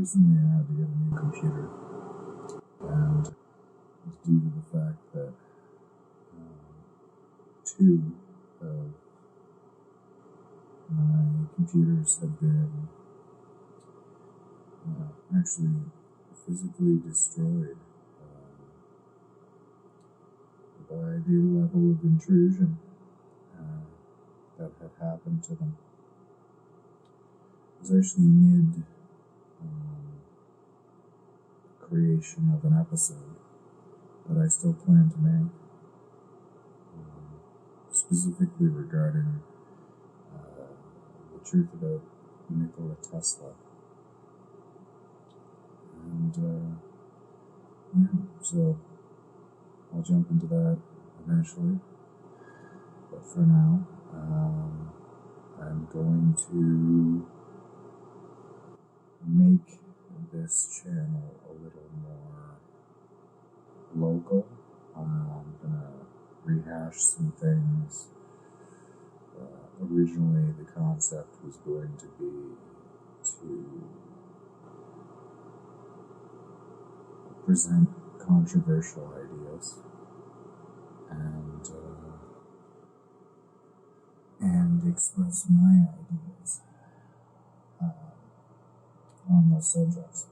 recently I had to get a new computer, and it was due to the fact that two of my computers had been actually physically destroyed by the level of intrusion that had happened to them. It was actually mid creation of an episode that I still plan to make, specifically regarding the truth about Nikola Tesla. And so I'll jump into that eventually. But for now, I'm going to make this channel a little more local. I'm gonna rehash some things. Originally, the concept was going to be to present controversial ideas and express my ideas on those subjects.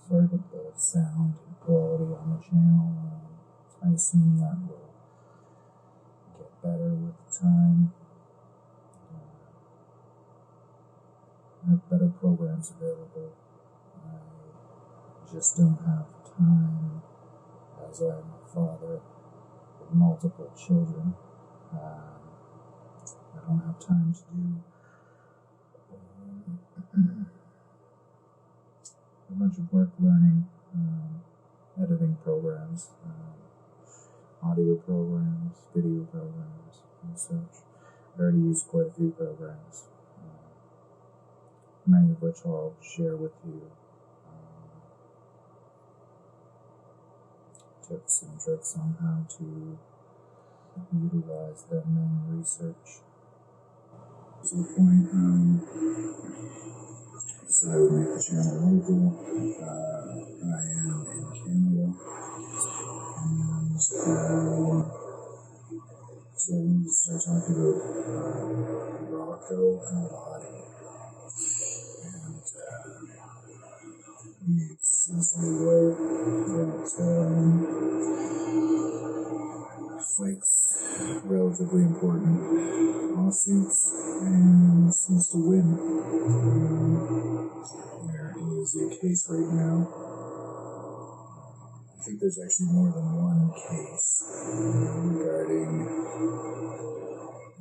Sorry about the sound quality on the channel. I assume that will get better with time. I have better programs available. I just don't have time, as I am a father of multiple children. I don't have time to do a bunch of work learning editing programs, audio programs, video programs, and such. I already use quite a few programs, many of which I'll share with you. Tips and tricks on how to utilize them in research. To the point, so I would make the channel local. I am in Canada, and so I need to start talking about Rocco Galati, and it's essentially where that fights relatively important lawsuits and seems to win. There is a case right now. I think there's actually more than one case regarding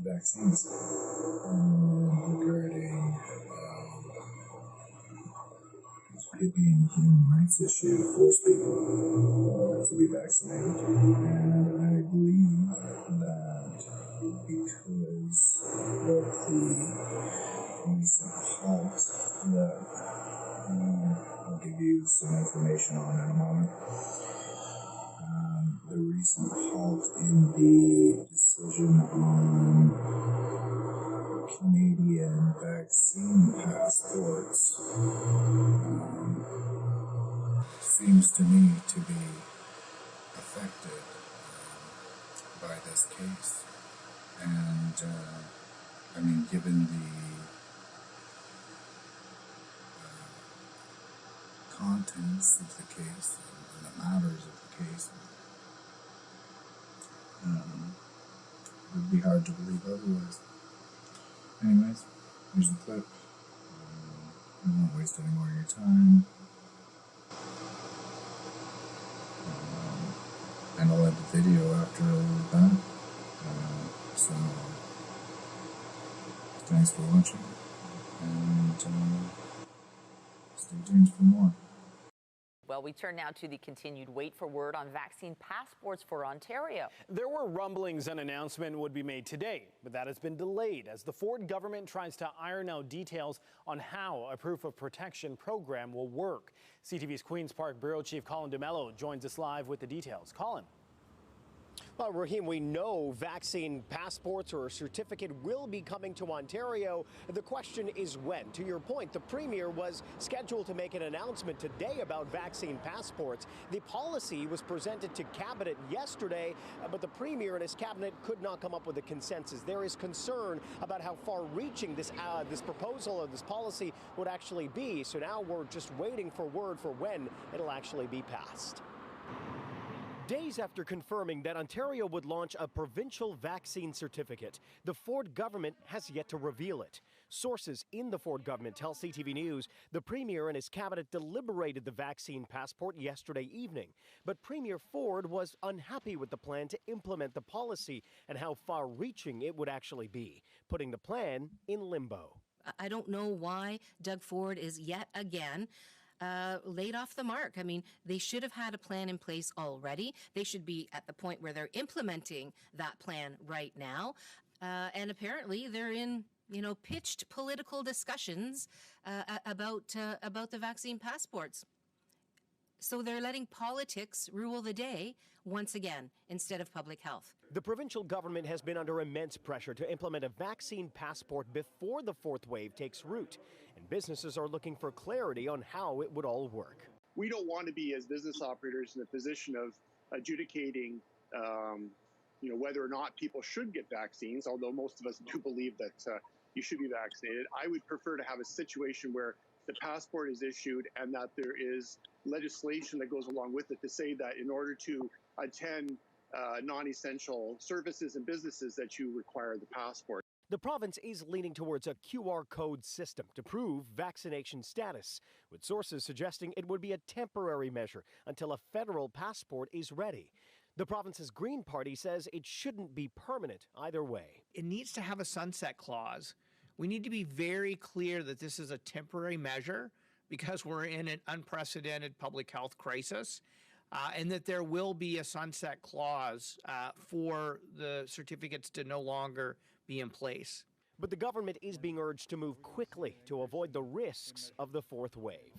vaccines and regarding it being a human rights issue to force people to be vaccinated. And I believe that because of the recent halt that I'll give you some information on in a moment, the recent halt in the decision on Canadian vaccine passports seems to me to be affected by this case. And I mean, given the contents of the case and the matters of the case, it would be hard to believe otherwise. Anyways, here's the clip. I won't waste any more of your time. And I'll edit the video after all of that. So, thanks for watching, and stay tuned for more. Well, we turn now to the continued wait for word on vaccine passports for Ontario. There were rumblings an announcement would be made today, but that has been delayed as the Ford government tries to iron out details on how a proof of protection program will work. CTV's Queen's Park Bureau Chief Colin DeMello joins us live with the details. Colin. Well, Raheem, we know vaccine passports or a certificate will be coming to Ontario. The question is when. To your point, the Premier was scheduled to make an announcement today about vaccine passports. The policy was presented to Cabinet yesterday, but the Premier and his Cabinet could not come up with a consensus. There is concern about how far-reaching this proposal or this policy would actually be. So now we're just waiting for word for when it'll actually be passed. Days after confirming that Ontario would launch a provincial vaccine certificate, the Ford government has yet to reveal it. Sources in the Ford government tell CTV News the Premier and his Cabinet deliberated the vaccine passport yesterday evening. But Premier Ford was unhappy with the plan to implement the policy and how far-reaching it would actually be, putting the plan in limbo. I don't know why Doug Ford is yet again laid off the mark. I mean, they should have had a plan in place already. They should be at the point where they're implementing that plan right now. And apparently they're in, pitched political discussions about the vaccine passports. So they're letting politics rule the day once again instead of public health. The provincial government has been under immense pressure to implement a vaccine passport before the fourth wave takes root, and businesses are looking for clarity on how it would all work. We don't want to be, as business operators, in a position of adjudicating whether or not people should get vaccines, although most of us do believe that you should be vaccinated. I would prefer to have a situation where the passport is issued and that there is legislation that goes along with it to say that in order to attend non-essential services and businesses that you require the passport. The province is leaning towards a QR code system to prove vaccination status, with sources suggesting it would be a temporary measure until a federal passport is ready. The province's Green Party says it shouldn't be permanent either way. It needs to have a sunset clause. We need to be very clear that this is a temporary measure because we're in an unprecedented public health crisis, and that there will be a sunset clause for the certificates to no longer be in place. But the government is being urged to move quickly to avoid the risks of the fourth wave.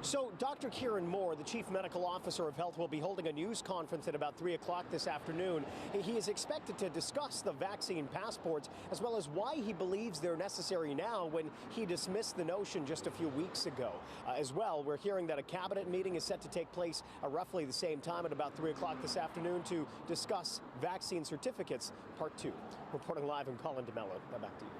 So Dr. Kieran Moore, the Chief Medical Officer of Health, will be holding a news conference at about 3 o'clock this afternoon. He is expected to discuss the vaccine passports as well as why he believes they're necessary now when he dismissed the notion just a few weeks ago. As well, we're hearing that a cabinet meeting is set to take place roughly the same time at about 3 o'clock this afternoon to discuss vaccine certificates, part 2. Reporting live, I'm Colin DeMello. Now back to you.